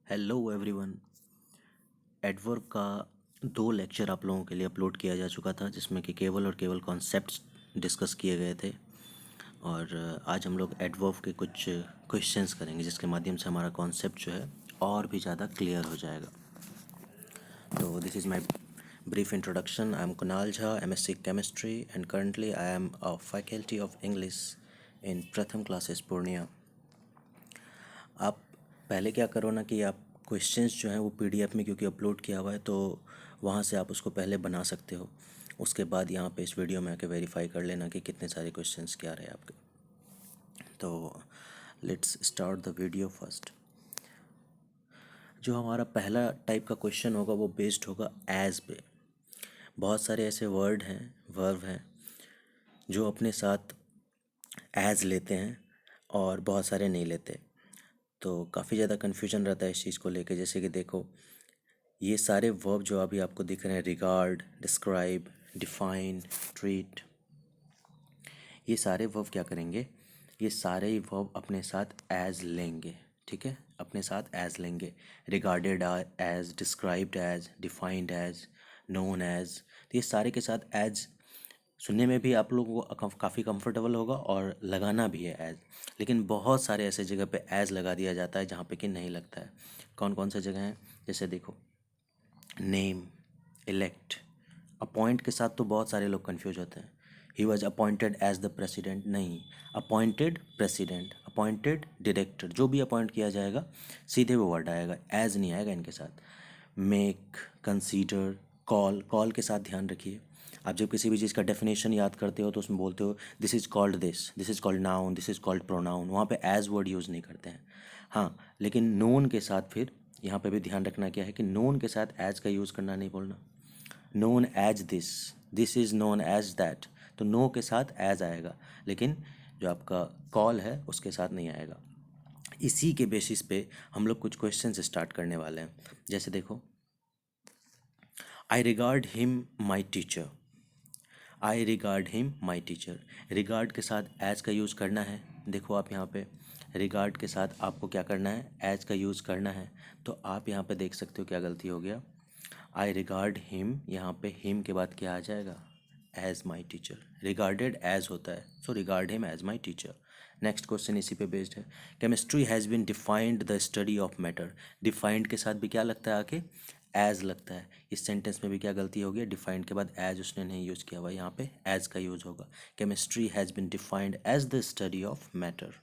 Hello everyone. Adverb का 2 lecture आप लोगों के लिए अपलोड किया जा चुका था, जिसमें कि केवल और केवल कॉन्सेप्ट्स डिस्कस किए गए थे। और आज हम लोग एडवर्ब के कुछ क्वेश्चंस करेंगे, जिसके माध्यम से हमारा कॉन्सेप्ट जो है और भी ज़्यादा क्लियर हो जाएगा। तो this is my brief introduction. I am Kunal Jha, MSc Chemistry, and currently I am a faculty of English in Pratham classes Purnia. आप पहले क्या करो ना कि आप क्वेश्चंस जो हैं वो पीडीएफ में क्योंकि अपलोड किया हुआ है, तो वहाँ से आप उसको पहले बना सकते हो। उसके बाद यहाँ पे इस वीडियो में आके वेरीफाई कर लेना कि कितने सारे क्वेश्चंस क्या रहे आपके। तो let's start the video first. जो हमारा पहला टाइप का क्वेश्चन होगा वो बेस्ड होगा एज पे। बहुत सारे ऐसे वर्ड हैं, वर्ब हैं, जो अपने साथ एज लेते हैं और बहुत सारे नहीं लेते। तो काफ़ी ज़्यादा कन्फ्यूजन रहता है इस चीज़ को लेके। जैसे कि देखो, ये सारे वर्ब जो अभी आपको दिख रहे हैं, रिगार्ड, डिस्क्राइब, डिफाइन, ट्रीट, ये सारे वर्ब क्या करेंगे, ये सारे ही वर्ब अपने साथ एज लेंगे। ठीक है, अपने साथ एज लेंगे। Regarded as, described as, defined as, known as. तो ये सारे के साथ एज सुनने में भी आप लोगों को काफ़ी कंफर्टेबल होगा और लगाना भी है एज। लेकिन बहुत सारे ऐसे जगह पे एज लगा दिया जाता है जहाँ पे कि नहीं लगता है। कौन कौन से जगह हैं, जैसे देखो, नेम, इलेक्ट, अपॉइंट के साथ तो बहुत सारे लोग कंफ्यूज होते हैं। He was appointed as the president, नहीं, अपॉइंटेड प्रेसिडेंट, अपॉइंटेड डायरेक्टर, जो भी अपॉइंट किया जाएगा सीधे वो वर्ड आएगा, एज नहीं आएगा इनके साथ। मेक, कंसीडर, कॉल, कॉल के साथ ध्यान रखिए। आप जब किसी भी चीज़ का डेफिनेशन याद करते हो तो उसमें बोलते हो this is called this is called noun, this is called pronoun, वहाँ पे एज वर्ड यूज़ नहीं करते हैं। हाँ, लेकिन नोन के साथ फिर यहाँ पे भी ध्यान रखना क्या है कि नोन के साथ एज का यूज़ करना नहीं बोलना। Known as this is known as that, तो नो के साथ एज आएगा, लेकिन जो आपका कॉल है उसके साथ नहीं आएगा। इसी के बेसिस पे हम लोग कुछ क्वेश्चन स्टार्ट करने वाले हैं। जैसे देखो, I regard him my teacher, I regard him my teacher. Regard के साथ एज का यूज़ करना है। देखो आप यहाँ पे रिगार्ड के साथ आपको क्या करना है, एज का यूज़ करना है। तो आप यहाँ पे देख सकते हो क्या गलती हो गया। आई रिगार्ड हिम, यहाँ पे हिम के बाद क्या आ जाएगा, as my teacher. Regarded as होता है, so regard him as my teacher. Next question इसी पे बेस्ड है। Chemistry has been defined the study of matter. Defined के साथ भी क्या लगता है आके, एज लगता है। इस सेंटेंस में भी क्या गलती हो गई, डिफाइंड के बाद एज उसने नहीं यूज़ किया हुआ, यहाँ पे एज का यूज़ होगा। Chemistry has been defined as the study of matter.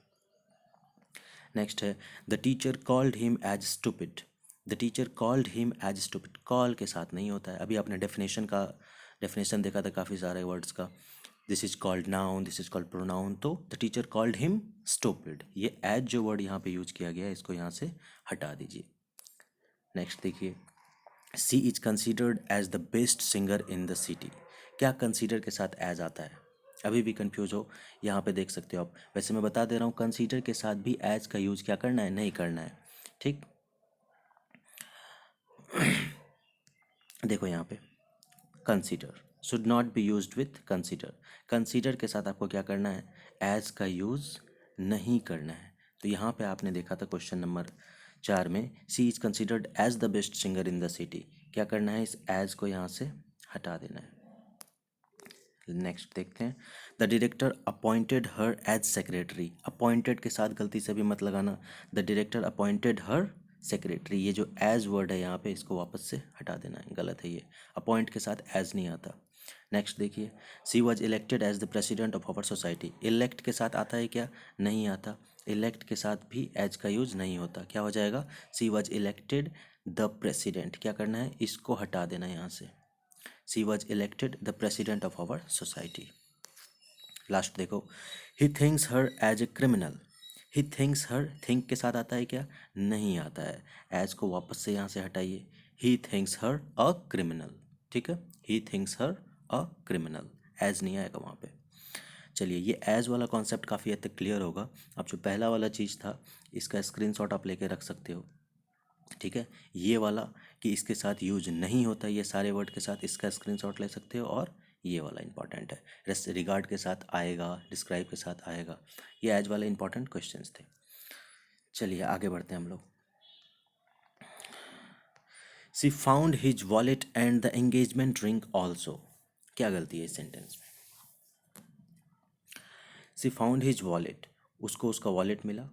Next है, the teacher called him as stupid. The teacher called him as stupid, call के साथ नहीं होता है। अभी आपने डेफिनेशन देखा था काफ़ी सारे वर्ड्स का। This is called noun, this is called pronoun, तो the teacher called him stupid, ये एज जो वर्ड यहाँ पे यूज किया गया है इसको यहाँ से हटा दीजिए। नेक्स्ट देखिए, she is considered as the best singer in the city. क्या कंसीडर के साथ एज आता है, अभी भी कंफ्यूज हो, यहाँ पे देख सकते हो आप। वैसे मैं बता दे रहा हूँ, कंसीडर के साथ भी एज का यूज क्या करना है, नहीं करना है। ठीक, देखो यहाँ पे consider should not be used with consider. Consider के साथ आपको क्या करना है, एज का यूज नहीं करना है। तो यहाँ पे आपने देखा था क्वेश्चन नंबर 4 में, she is considered as the best singer in the city, क्या करना है, इस एज को यहाँ से हटा देना है। नेक्स्ट देखते हैं, the director appointed her as secretary. Appointed के साथ गलती से भी मत लगाना, the director appointed her secretary, ये जो एज वर्ड है यहाँ पे इसको वापस से हटा देना है, गलत है ये, अपॉइंट के साथ एज नहीं आता। नेक्स्ट देखिए, she was elected as the president of our society. Elect के साथ आता है क्या, नहीं आता। इलेक्ट के साथ भी एज का यूज नहीं होता, क्या हो जाएगा, she was elected the president, क्या करना है, इसको हटा देना है यहाँ से। She was elected the president of our society. Last देखो, he thinks her as a criminal. He thinks her, think के साथ आता है क्या, नहीं आता है। एज को वापस से यहाँ से हटाइए, ही थिंक्स हर अ क्रिमिनल। ठीक है, he thinks her a criminal, as नहीं आएगा वहाँ पे। चलिए, ये एज वाला कॉन्सेप्ट काफ़ी हद तक क्लियर होगा। अब जो पहला वाला चीज़ था, इसका स्क्रीनशॉट आप लेके रख सकते हो। ठीक है, ये वाला कि इसके साथ यूज नहीं होता ये सारे वर्ड के साथ, इसका स्क्रीनशॉट ले सकते हो। और ये वाला इंपॉर्टेंट है, रिगार्ड के साथ आएगा, डिस्क्राइब के साथ आएगा। ये एज वाले इंपॉर्टेंट क्वेश्चंस थे। चलिए आगे बढ़ते हैं हम लोग। She found his wallet and the engagement ring also. क्या गलती है इस सेंटेंस में? सी फाउंड हिज वॉलेट, उसको उसका वॉलेट मिला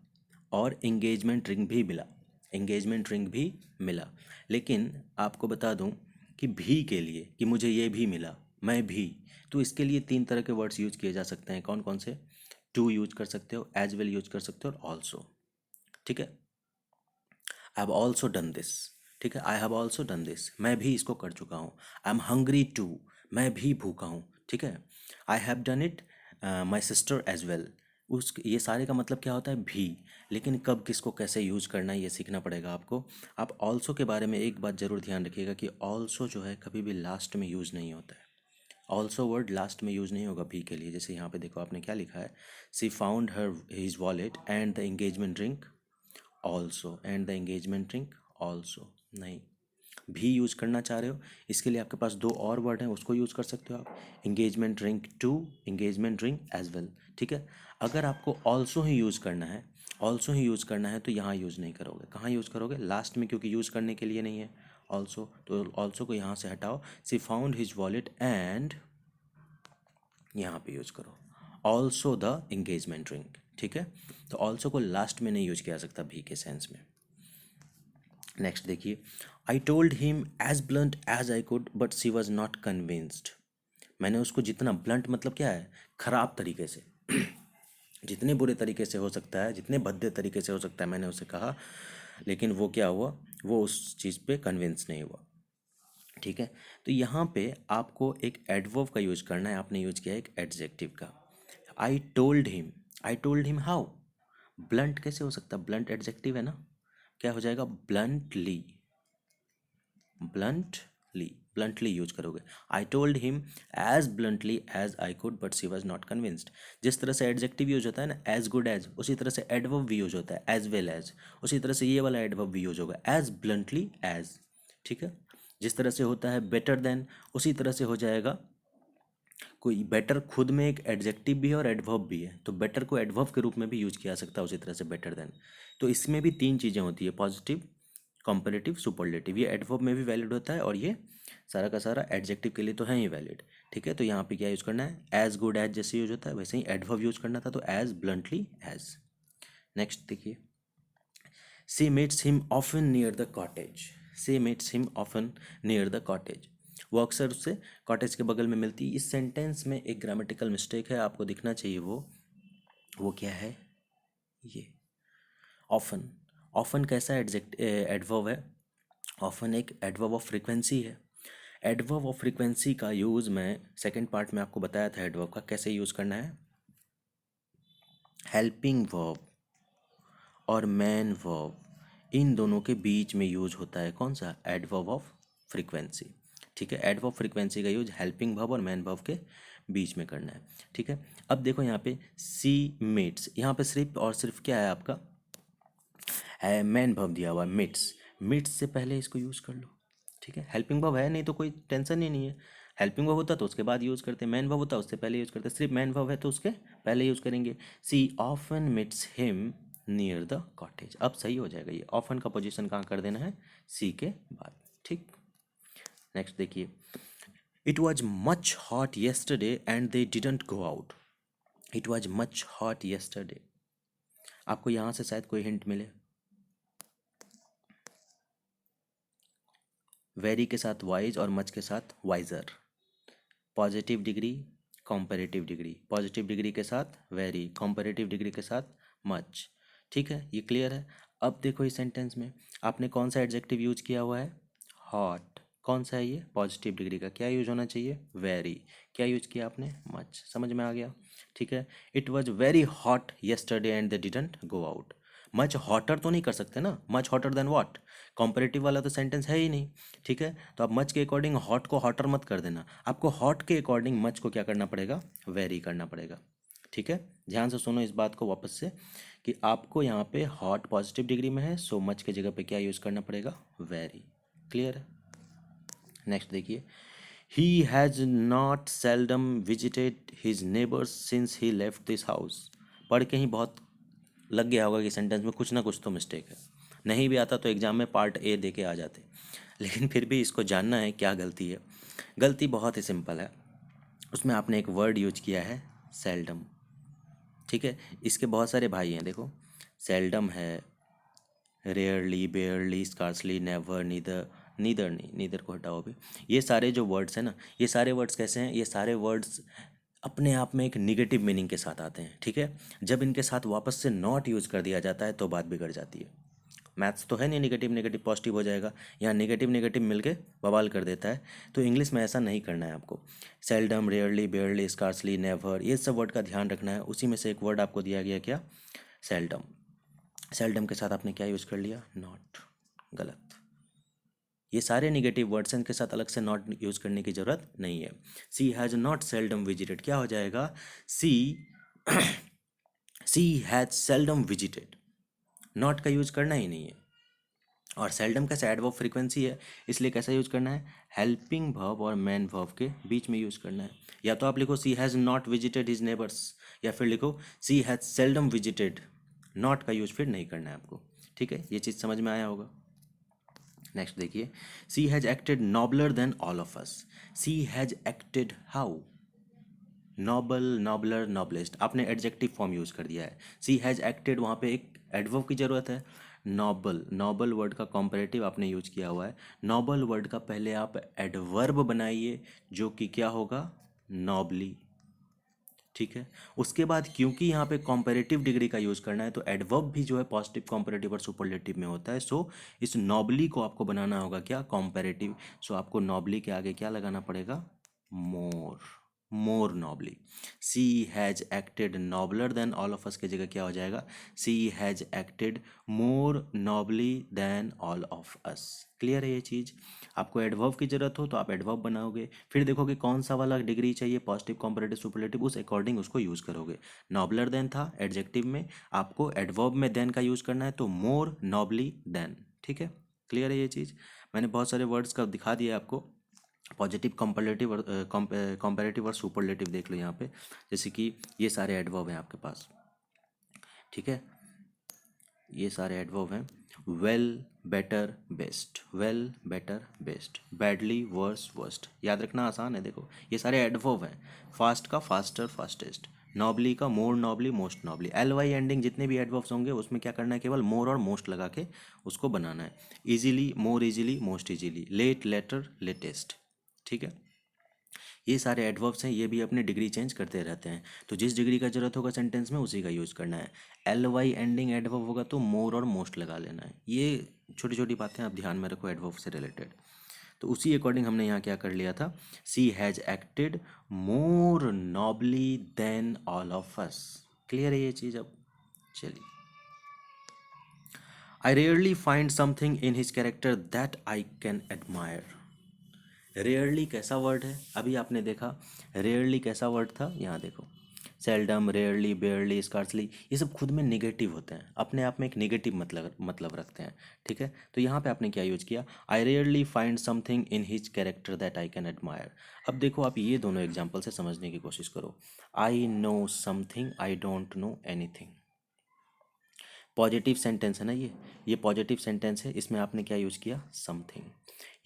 और एंगेजमेंट रिंग भी मिला, एंगेजमेंट रिंग भी मिला। लेकिन आपको बता दूं कि भी के लिए, कि मुझे ये भी मिला, मैं भी, तो इसके लिए तीन तरह के वर्ड्स यूज किए जा सकते हैं। कौन कौन से? टू यूज कर सकते हो, एज वेल यूज कर सकते हो, और ऑल्सो। ठीक है, I have also done this. ठीक है, I have also done this, मैं भी इसको कर चुका हूँ। आई एम हंग्री टू, मैं भी भूखा हूँ। ठीक है, I have done it my sister as well. उस ये सारे का मतलब क्या होता है? भी। लेकिन कब किसको कैसे यूज करना है ये सीखना पड़ेगा आपको। आप ऑल्सो के बारे में एक बात जरूर ध्यान रखिएगा कि ऑल्सो जो है कभी भी लास्ट में यूज नहीं होता है। ऑल्सो वर्ड लास्ट में यूज नहीं होगा भी के लिए। जैसे यहाँ पे देखो आपने क्या लिखा है, she found her his wallet and the engagement ring also, and the engagement ring also. नहीं, भी यूज करना चाह रहे हो, इसके लिए आपके पास दो और वर्ड हैं, उसको यूज कर सकते हो आप, engagement ring too, engagement ring as well. ठीक है, अगर आपको ऑल्सो ही यूज करना है, ऑल्सो ही यूज करना है तो यहाँ यूज नहीं करोगे। कहाँ यूज करोगे? लास्ट में, क्योंकि यूज करने के लिए नहीं है ऑल्सो, तो ऑल्सो को यहाँ से हटाओ। सी फाउंड हिज वॉलेट एंड, यहाँ पे यूज करो ऑल्सो द एंगेजमेंट रिंग। ठीक है, तो ऑल्सो को लास्ट में नहीं यूज किया जा सकता भी के सेंस में। नेक्स्ट देखिए, I told him as blunt as I could but she was not convinced. मैंने उसको जितना, ब्लंट मतलब क्या है? खराब तरीके से जितने बुरे तरीके से हो सकता है, जितने भद्दे तरीके से हो सकता है, मैंने उसे कहा, लेकिन वो क्या हुआ? वो उस चीज़ पे कन्विंस नहीं हुआ। ठीक है, तो यहाँ पे आपको एक एडवर्ब का यूज करना है, आपने यूज किया है एक एडजेक्टिव का। आई told him, I told him how? Blunt कैसे हो सकता है? ब्लंट एडजेक्टिव है ना, क्या हो जाएगा? ब्लंटली, ब्लंटली, ब्लंटली यूज करोगे। I told him as bluntly as I could but she was not convinced. जिस तरह से एडजेक्टिव यूज होता है ना, एज गुड एज, उसी तरह से एडवर्ब भी यूज होता है, एज वेल एज। उसी तरह से ये वाला एडवर्ब भी यूज होगा, एज ब्लंटली एज। ठीक है, जिस तरह से होता है बेटर देन, उसी तरह से हो जाएगा। कोई बेटर खुद में एक एडजेक्टिव भी है और एडवर्ब भी है, तो बेटर को एडवर्ब के रूप में भी यूज किया जा सकता है, उसी तरह से बेटर देन। तो इसमें भी तीन चीज़ें होती है, पॉजिटिव, कंपैरेटिव, सुपरलेटिव। ये एडवर्ब में भी वैलिड होता है और ये सारा का सारा एडजेक्टिव के लिए तो है ही वैलिड। ठीक है, तो यहाँ पे क्या यूज करना है? एज गुड एज जैसे यूज होता है वैसे ही एडवर्ब यूज करना था, तो एज ब्लंटली एज। नेक्स्ट देखिए, she meets him often near the cottage. She meets him often near the cottage, वो अक्सर उससे कॉटेज के बगल में मिलती है। इस सेंटेंस में एक ग्रामेटिकल मिस्टेक है, आपको दिखना चाहिए वो क्या है? ये ऑफन। ऑफन कैसा एडवर्ब है? ऑफन एक एडवर्ब ऑफ फ्रीक्वेंसी है। एडवर्ब ऑफ फ्रीक्वेंसी का यूज़ मैं सेकंड पार्ट में आपको बताया था, एडवर्ब का कैसे यूज़ करना है। हेल्पिंग वर्ब और मैन वर्ब, इन दोनों के बीच में यूज होता है कौन सा? Adverb of frequency. ठीक है, एडवर्ब फ्रीक्वेंसी का यूज हेल्पिंग वर्ब और मैन वर्ब के बीच में करना है। ठीक है, अब देखो यहाँ पे सी मीट्स, यहाँ पे सिर्फ और सिर्फ क्या है आपका? मैन वर्ब दिया हुआ है, मीट्स। मीट्स से पहले इसको यूज कर लो। ठीक है, हेल्पिंग वर्ब है नहीं तो कोई टेंशन ही नहीं है। हेल्पिंग वर्ब होता तो उसके बाद यूज करते, मैन वर्ब होता उससे पहले यूज करते, सिर्फ मैन वर्ब है तो उसके पहले यूज करेंगे। She often meets him near the cottage. अब सही हो जाएगा, ये ऑफन का पोजीशन कहाँ कर देना है? सी के बाद। ठीक, नेक्स्ट देखिए, it was much hot yesterday and they didn't go out. It was much hot yesterday, आपको यहाँ से शायद कोई हिंट मिले। वेरी के साथ वाइज और मच के साथ wiser. Positive degree, comparative degree, positive degree के साथ वेरी, कॉम्परेटिव डिग्री के साथ मच। ठीक है, ये क्लियर है। अब देखो इस सेंटेंस में आपने कौन सा एडजेक्टिव यूज किया हुआ है? हॉट। कौन सा है ये? पॉजिटिव डिग्री का। क्या यूज होना चाहिए? वेरी। क्या यूज किया आपने? मच। समझ में आ गया? ठीक है, it was very hot yesterday and they didn't go out. Much hotter तो नहीं कर सकते ना, much hotter then what? Comparative वाला तो सेंटेंस है ही नहीं। ठीक है, तो आप मच के अकॉर्डिंग हॉट को हॉटर मत कर देना, आपको हॉट के अकॉर्डिंग मच को क्या करना पड़ेगा? वेरी करना पड़ेगा। ठीक है, ध्यान से सुनो इस बात को वापस से, कि आपको यहाँ पे हॉट पॉजिटिव डिग्री में है, सो मच के जगह पे क्या यूज़ करना पड़ेगा? वेरी। क्लियर है? नेक्स्ट देखिए, he has not seldom visited his neighbours since he left this house. पढ़ के ही बहुत लग गया होगा कि सेंटेंस में कुछ ना कुछ तो मिस्टेक है। नहीं भी आता तो एग्जाम में पार्ट ए दे के आ जाते। लेकिन फिर भी इसको जानना है क्या गलती है। गलती बहुत ही सिंपल है। उसमें आपने एक वर्ड यूज किया है सेल्डम। ठीक है, इसके बहुत सारे भाई हैं देखो। सेल्डम है, rarely, बेयरली, scarcely, never, neither, neither नहीं, नीदर को हटाओ अभी। ये सारे जो वर्ड्स हैं ना, ये सारे वर्ड्स कैसे हैं, ये सारे वर्ड्स अपने आप में एक निगेटिव मीनिंग के साथ आते हैं। ठीक है, जब इनके साथ वापस से नॉट यूज कर दिया जाता है तो बात बिगड़ जाती है। मैथ्स तो है नहीं, नेगेटिव नेगेटिव पॉजिटिव हो जाएगा। यहाँ नेगेटिव नेगेटिव मिलके बवाल कर देता है। तो इंग्लिश में ऐसा नहीं करना है आपको। सेल्डम, रेयरली, बेयरली, स्कार्सली, नेवर, ये सब वर्ड का ध्यान रखना है। उसी में से एक वर्ड आपको दिया गया क्या, सेल्डम। सेल्डम के साथ आपने क्या यूज़ कर लिया, नॉट। गलत। ये सारे निगेटिव वर्ड्स हैं, इनके साथ अलग से नॉट यूज़ करने की ज़रूरत नहीं है। सी हैज़ नॉट सेल्डम विजिटेड, क्या हो जाएगा, सी सी हैज़ सेल्डम विजिटेड। नॉट का यूज़ करना ही नहीं है। और सेल्डम कैसा एडवर्ब फ्रीक्वेंसी है, इसलिए कैसा यूज़ करना है, हेल्पिंग वर्ब और मेन वर्ब के बीच में यूज़ करना है। या तो आप लिखो she has not visited his neighbours, या फिर लिखो she has seldom visited. Not का यूज़ फिर नहीं करना है आपको। ठीक है, ये चीज़ समझ में आया होगा। नेक्स्ट देखिए, she has acted nobler than all of us. She has acted how, noble, nobler, noblest, आपने एडजेक्टिव फॉर्म यूज़ कर दिया है। सी हैज़ एक्टेड, वहाँ पे एक एडवर्ब की ज़रूरत है। नॉबल, नॉबल वर्ड का कॉम्परेटिव आपने यूज किया हुआ है। नॉबल वर्ड का पहले आप एडवर्ब बनाइए, जो कि क्या होगा, नॉबली। ठीक है, उसके बाद क्योंकि यहाँ पे कॉम्परेटिव डिग्री का यूज़ करना है तो एडवर्ब भी जो है पॉजिटिव, कॉम्परेटिव और सुपरलेटिव में होता है। सो इस नॉबली को आपको बनाना होगा क्या, कॉम्परेटिव। सो आपको नॉबली के आगे क्या लगाना पड़ेगा, more. More nobly. She has acted nobler than all of us की जगह क्या हो जाएगा, she has acted more nobly than all of us. Clear है ये चीज़। आपको एडवर्ब की जरूरत हो तो आप एडवर्ब बनाओगे, फिर देखोगे कौन सा वाला डिग्री चाहिए, पॉजिटिव, कॉम्परेटिव, सुपरलेटिव, उस अकॉर्डिंग उसको यूज़ करोगे। नॉबलर देन था एडजेक्टिव में, आपको एडवर्ब में देन का यूज़ करना है, तो मोर नॉबली देन। ठीक है, क्लियर है ये चीज़। मैंने बहुत सारे वर्ड्स का दिखा दिया आपको। पॉजिटिव, कंपैरेटिव और कंपैरेटिव और सुपरलेटिव देख लो यहाँ पे। जैसे कि ये सारे एडवर्ब हैं आपके पास। ठीक है, ये सारे एडवर्ब हैं। Well, better, best, well, better, best, badly, worse, worst. याद रखना आसान है, देखो ये सारे एडवर्ब हैं। फास्ट का फास्टर, फास्टेस्ट। नॉबली का more nobly, most nobly. L Y ending जितने भी एडवर्ब्स होंगे उसमें क्या करना है, केवल मोर और मोस्ट लगा के उसको बनाना है। Easily, more easily, most easily. Late, later, latest. ठीक है, ये सारे एडवर्ब्स हैं, ये भी अपनी डिग्री चेंज करते रहते हैं। तो जिस डिग्री का जरूरत होगा सेंटेंस में उसी का यूज़ करना है। एल वाई एंडिंग एडवर्ब होगा तो मोर और मोस्ट लगा लेना है। ये छोटी छोटी बातें आप ध्यान में रखो एडवर्ब से रिलेटेड। तो उसी अकॉर्डिंग हमने यहाँ क्या कर लिया था, she has acted more nobly than all of us. Clear है ये चीज़ अब। चलिए, I rarely find something in his character that I can admire. Rarely कैसा वर्ड है, अभी आपने देखा रेयरली कैसा वर्ड था, यहाँ देखो। सेल्डम, रेयरली, बेयरली, स्कार्सली, ये सब खुद में निगेटिव होते हैं, अपने आप में एक निगेटिव मतलब रखते हैं। ठीक है, तो यहाँ पे आपने क्या यूज किया, आई rarely find something in his character that I can admire. अब देखो आप ये दोनों एग्जाम्पल से समझने की कोशिश करो। I know something, I don't know anything. Positive sentence है ना ये पॉजिटिव सेंटेंस है, इसमें आपने क्या यूज किया, समथिंग।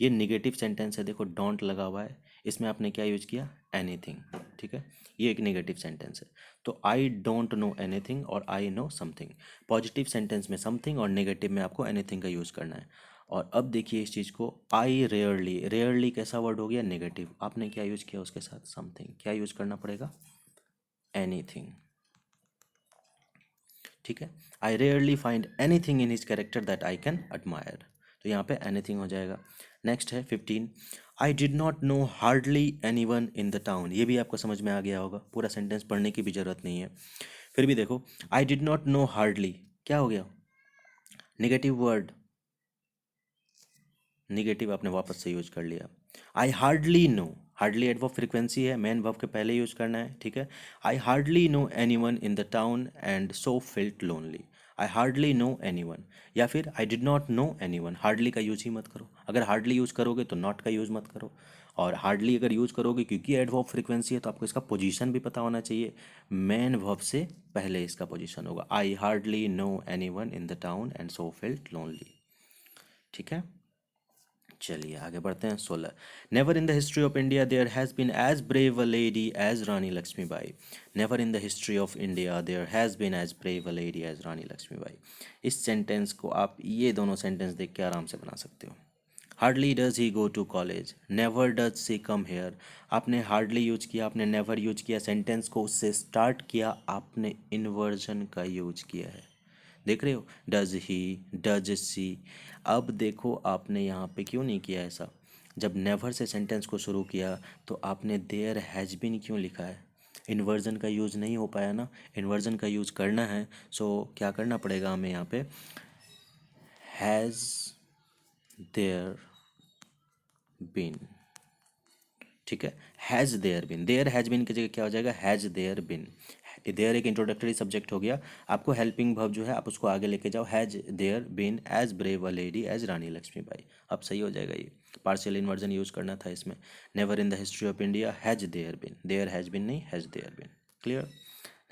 ये निगेटिव सेंटेंस है, देखो डोंट लगा हुआ है, इसमें आपने क्या यूज किया, एनीथिंग। ठीक है, ये एक निगेटिव सेंटेंस है। तो आई डोंट नो एनीथिंग और I know something. Positive sentence में समथिंग और नेगेटिव में आपको एनीथिंग का यूज करना है। और अब देखिए इस चीज़ को, आई रेयरली, रेयरली कैसा वर्ड हो गया, नेगेटिव, आपने क्या यूज किया उसके साथ, समथिंग। क्या यूज करना पड़ेगा, एनीथिंग। ठीक है, आई rarely find anything in his character that I can admire. तो यहाँ पे एनीथिंग हो जाएगा। नेक्स्ट है 15, आई did not no hardly any one in the town. ये भी आपको समझ में आ गया होगा, पूरा सेंटेंस पढ़ने की भी जरूरत नहीं है। फिर भी देखो, आई डिड नॉट नो हार्डली क्या हो गया, निगेटिव वर्ड, निगेटिव आपने वापस से यूज कर लिया। I hardly know, hardly adverb frequency है, मेन वर्ब के पहले यूज करना है। ठीक है, I hardly know any one in the town and so felt lonely. I hardly know any one, या फिर I did not know any one. Hardly का यूज ही मत करो, अगर हार्डली यूज करोगे तो नॉट का यूज मत करो। और हार्डली अगर यूज करोगे, क्योंकि एडवर्ब फ्रीक्वेंसी है तो आपको इसका पोजीशन भी पता होना चाहिए। मेन वर्ब से पहले इसका पोजीशन होगा, I hardly know any one in the town and so felt lonely. ठीक है, चलिए आगे बढ़ते हैं। 16, never in the history of India there has been as brave a lady as Rani Lakshmibai. Never in the history of India there has been as brave a lady as Rani Lakshmibai. इस sentence को आप ये दोनों सेंटेंस देख के आराम से बना सकते हो। Hardly does he go to college, never does she come here. आपने हार्डली यूज किया, आपने नेवर यूज किया, सेंटेंस को उससे स्टार्ट किया, आपने इन्वर्जन का यूज किया है। देख रहे हो, डज ही, डज सी। अब देखो आपने यहाँ पे क्यों नहीं किया ऐसा। जब नेवर से सेंटेंस को शुरू किया तो आपने देयर हैज़ बीन क्यों लिखा है। इन्वर्जन का यूज़ नहीं हो पाया ना, इन्वर्जन का यूज़ करना है। सो क्या करना पड़ेगा हमें यहाँ पे, हैज़ देयर बीन। ठीक है, has there been, there has been की जगह क्या हो जाएगा, हैज़ देयर बिन। देयर एक इंट्रोडक्टरी सब्जेक्ट हो गया, आपको हेल्पिंग वर्ब जो है आप उसको आगे लेके जाओ, has there been as brave a lady as Rani Lakshmibai. अब सही हो जाएगा, ये पार्शियल इन्वर्जन यूज़ करना था इसमें। Never in the history of India has there been, there has been नहीं, has there been. Clear.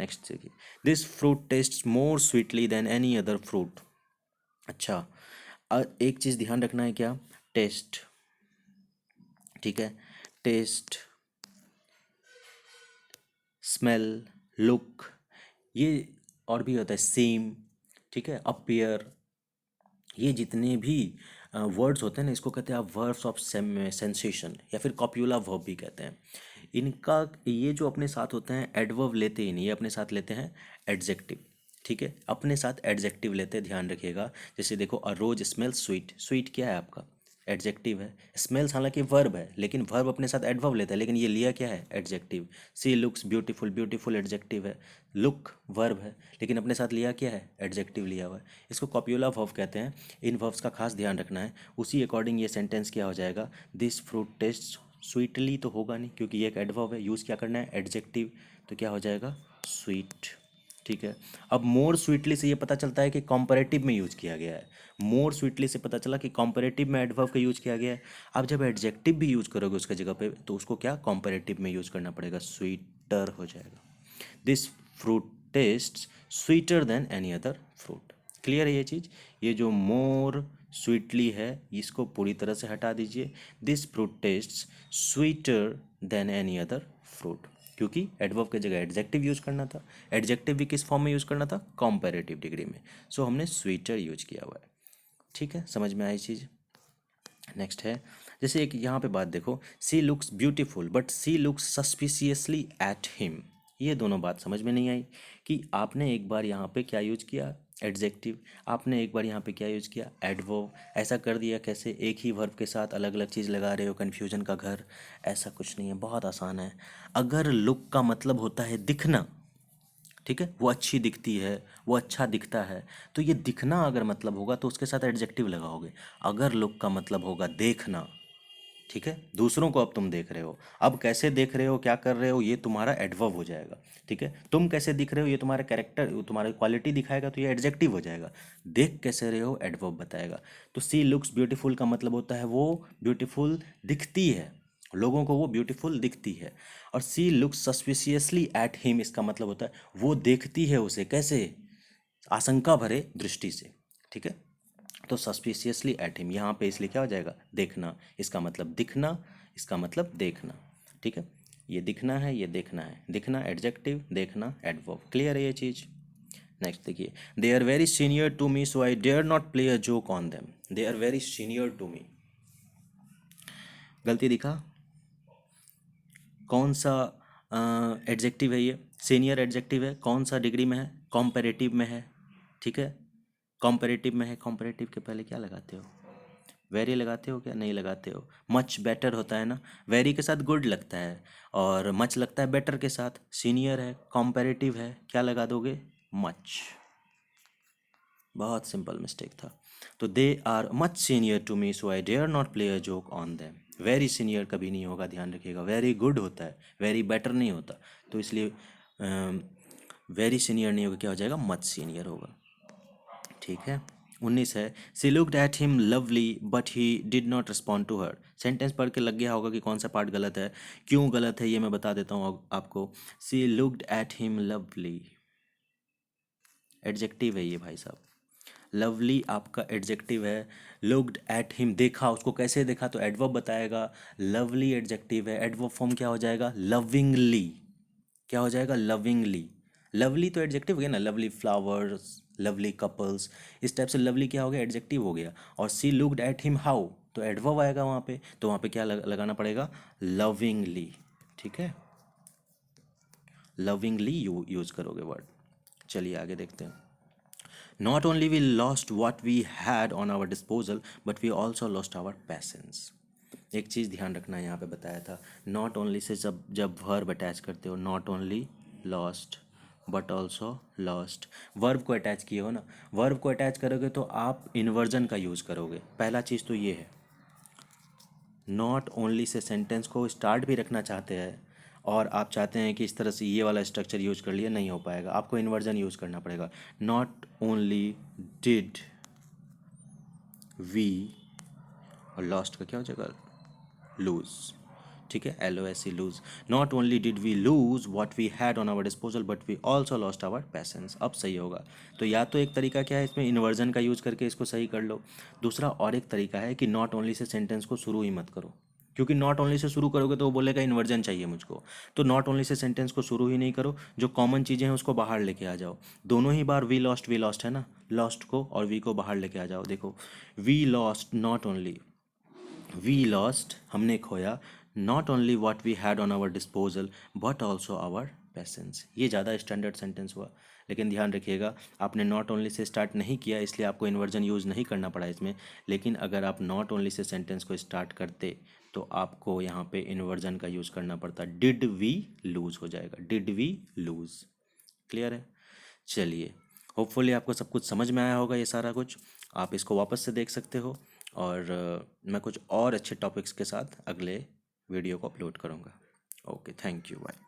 Next देखिए, this fruit taste more sweetly than any other fruit. अच्छा, एक चीज़ ध्यान रखना है, क्या, टेस्ट। ठीक है, टेस्ट, स्मेल, लुक, ये और भी होता है, सेम। ठीक है, अपीयर, ये जितने भी वर्ड्स होते हैं ना, इसको कहते हैं आप वर्ब्स ऑफ सेंसेशन या फिर कॉप्यूला वर्ब भी कहते हैं। इनका ये जो अपने साथ होते हैं एडवर्ब लेते ही नहीं, ये अपने साथ लेते हैं एडजेक्टिव। ठीक है, अपने साथ एडजेक्टिव लेते हैं, ध्यान रखिएगा। जैसे देखो, अ रोज स्मेल स्वीट, स्वीट क्या है आपका, एडजेक्टिव है। स्मेल्स हालांकि वर्ब है, लेकिन वर्ब अपने साथ एडवर्ब लेता है, लेकिन ये लिया क्या है, एडजेक्टिव। सी लुक्स ब्यूटीफुल, ब्यूटीफुल एडजेक्टिव है, लुक वर्ब है, लेकिन अपने साथ लिया क्या है, एडजेक्टिव लिया हुआ है। इसको कॉप्यूला वर्ब कहते हैं। इन वर्ब्स का खास ध्यान रखना है, उसी अकॉर्डिंग ये सेंटेंस क्या हो जाएगा, दिस फ्रूट टेस्ट स्वीटली तो होगा नहीं, क्योंकि ये एक एडवर्ब है, यूज़ क्या करना है, एडजेक्टिव, तो क्या हो जाएगा, स्वीट। ठीक है, अब मोर स्वीटली से ये पता चलता है कि कॉम्परेटिव में यूज़ किया गया है। मोर स्वीटली से पता चला कि कॉम्परेटिव में एडवर्ब का यूज़ किया गया है। अब जब एडजेक्टिव भी यूज़ करोगे उसके जगह पे, तो उसको क्या, कॉम्परेटिव में यूज़ करना पड़ेगा, स्वीटर हो जाएगा। This fruit taste sweeter than any other fruit. Clear है ये चीज़। ये जो मोर स्वीटली है इसको पूरी तरह से हटा दीजिए। This fruit taste sweeter than any other fruit, क्योंकि एडवर्ब की जगह एडजेक्टिव यूज करना था। एडजेक्टिव भी किस फॉर्म में यूज करना था, कंपैरेटिव डिग्री में। सो हमने स्वीटर यूज किया हुआ है। ठीक है, समझ में आई चीज़। नेक्स्ट है, जैसे एक यहाँ पे बात देखो, she looks beautiful but she looks suspiciously at him. ये दोनों बात समझ में नहीं आई कि आपने एक बार यहाँ पे क्या यूज किया, एडजेक्टिव, आपने एक बार यहाँ पे क्या यूज किया, एडवर्ब। ऐसा कर दिया कैसे, एक ही वर्ब के साथ अलग अलग चीज़ लगा रहे हो, कन्फ्यूजन का घर। ऐसा कुछ नहीं है, बहुत आसान है। अगर लुक का मतलब होता है दिखना, ठीक है, वो अच्छी दिखती है, वो अच्छा दिखता है, तो ये दिखना अगर मतलब होगा तो उसके साथ एडजेक्टिव लगाओगे। अगर लुक का मतलब होगा देखना, ठीक है, दूसरों को अब तुम देख रहे हो, अब कैसे देख रहे हो, क्या कर रहे हो, ये तुम्हारा एडवर्ब हो जाएगा। ठीक है, तुम कैसे दिख रहे हो ये तुम्हारा कैरेक्टर, तुम्हारी क्वालिटी दिखाएगा, तो ये एडजेक्टिव हो जाएगा। देख कैसे रहे हो एडवर्ब बताएगा। तो सी लुक्स ब्यूटीफुल का मतलब होता है वो ब्यूटीफुल दिखती है, लोगों को वो ब्यूटीफुल दिखती है। और सी लुक्स सस्पिशियसली एट हिम, इसका मतलब होता है वो देखती है उसे कैसे, आशंका भरे दृष्टि से। ठीक है, तो सस्पिशियसली एट हिम यहाँ पे इसलिए क्या हो जाएगा, देखना, इसका मतलब दिखना, इसका मतलब देखना। ठीक है, ये दिखना है, ये देखना है, दिखना एडजेक्टिव, देखना एडवर्ब। क्लियर है ये चीज़। नेक्स्ट देखिए, they are very senior to me so I dare not play a joke on them. They are very senior to me, गलती दिखा, कौन सा एडजेक्टिव है ये, सीनियर एडजेक्टिव है, कौन सा डिग्री में है, कॉम्पेरेटिव में है। ठीक है, कॉम्पेरेटिव में है, कॉम्पेरेटिव के पहले क्या लगाते हो, वेरी लगाते हो क्या, नहीं लगाते हो। मच बेटर होता है ना, वेरी के साथ गुड लगता है और मच लगता है बेटर के साथ। सीनियर है, कॉम्पेरेटिव है, क्या लगा दोगे, मच। बहुत सिंपल मिस्टेक था। तो they are much senior to me so I dare not play a joke on them. Very senior कभी नहीं होगा, ध्यान रखिएगा, वेरी गुड होता है, वेरी बेटर नहीं होता। तो इसलिए वेरी सीनियर नहीं होगा, क्या हो जाएगा, मच सीनियर होगा। ठीक है, 19 है, she looked at him lovely but he did not respond to her. Sentence पढ़ के लग गया होगा कि कौन सा पार्ट गलत है, क्यों गलत है ये मैं बता देता हूँ आपको। She looked at him lovely, adjective है ये भाई साहब। लवली आपका एडजेक्टिव है। लुक्ड एट हिम, देखा उसको, कैसे देखा, तो एडवर्ब बताएगा। लवली एडजेक्टिव है, एडवर्ब फॉर्म क्या हो जाएगा, लविंगली। क्या हो जाएगा, लविंगली। लवली तो एडजेक्टिव हो गया ना, लवली फ्लावर्स, लवली कपल्स, इस टाइप से लवली क्या हो गया, एडजेक्टिव हो गया। और सी लुक्ड एट हिम हाउ, तो एडवर्ब आएगा वहाँ पे, तो वहाँ पे क्या लगाना पड़ेगा, लविंगली। ठीक है, लविंगली यूज करोगे वर्ड। चलिए आगे देखते हैं। Not only we lost what we had on our disposal but we also lost our patience. एक चीज़ ध्यान रखना, यहाँ पे बताया था नॉट ओनली से जब जब वर्ब अटैच करते हो, not only lost but also lost, verb को अटैच किए हो ना, वर्ब को अटैच करोगे तो आप इन्वर्जन का यूज़ करोगे। पहला चीज़ तो ये है, नॉट ओनली से सेंटेंस को स्टार्ट भी रखना चाहते हैं और आप चाहते हैं कि इस तरह से ये वाला स्ट्रक्चर यूज कर लिया, नहीं हो पाएगा, आपको इन्वर्जन यूज़ करना पड़ेगा। नॉट ओनली डिड वी, और लॉस्ट का क्या हो जाएगा, लूज। ठीक है, LOSE, lose. Not only did we lose what we had on our disposal but we also lost our patience. अब सही होगा। तो या तो एक तरीका क्या है, इसमें इन्वर्जन का यूज़ करके इसको सही कर लो। दूसरा और एक तरीका है कि नॉट ओनली से सेंटेंस को शुरू ही मत करो, क्योंकि नॉट ओनली से शुरू करोगे तो वो बोलेगा इन्वर्जन चाहिए मुझको। तो नॉट ओनली से सेंटेंस को शुरू ही नहीं करो, जो कॉमन चीज़ें हैं उसको बाहर लेके आ जाओ। दोनों ही बार वी लॉस्ट है ना, लॉस्ट को और वी को बाहर लेके आ जाओ। देखो, we lost, not only we lost, हमने खोया, not only what we had on our disposal but also our patience. ये ज़्यादा स्टैंडर्ड सेंटेंस हुआ, लेकिन ध्यान रखिएगा आपने नॉट ओनली से स्टार्ट नहीं किया, इसलिए आपको इन्वर्जन यूज़ नहीं करना पड़ा इसमें। लेकिन अगर आप नॉट ओनली से सेंटेंस को स्टार्ट करते तो आपको यहाँ पे इन्वर्जन का यूज़ करना पड़ता, डिड वी लूज़ हो जाएगा, डिड वी लूज़। क्लियर है। चलिए, होपफुली आपको सब कुछ समझ में आया होगा, ये सारा कुछ आप इसको वापस से देख सकते हो। और मैं कुछ और अच्छे टॉपिक्स के साथ अगले वीडियो को अपलोड करूँगा। Okay, thank you, bye.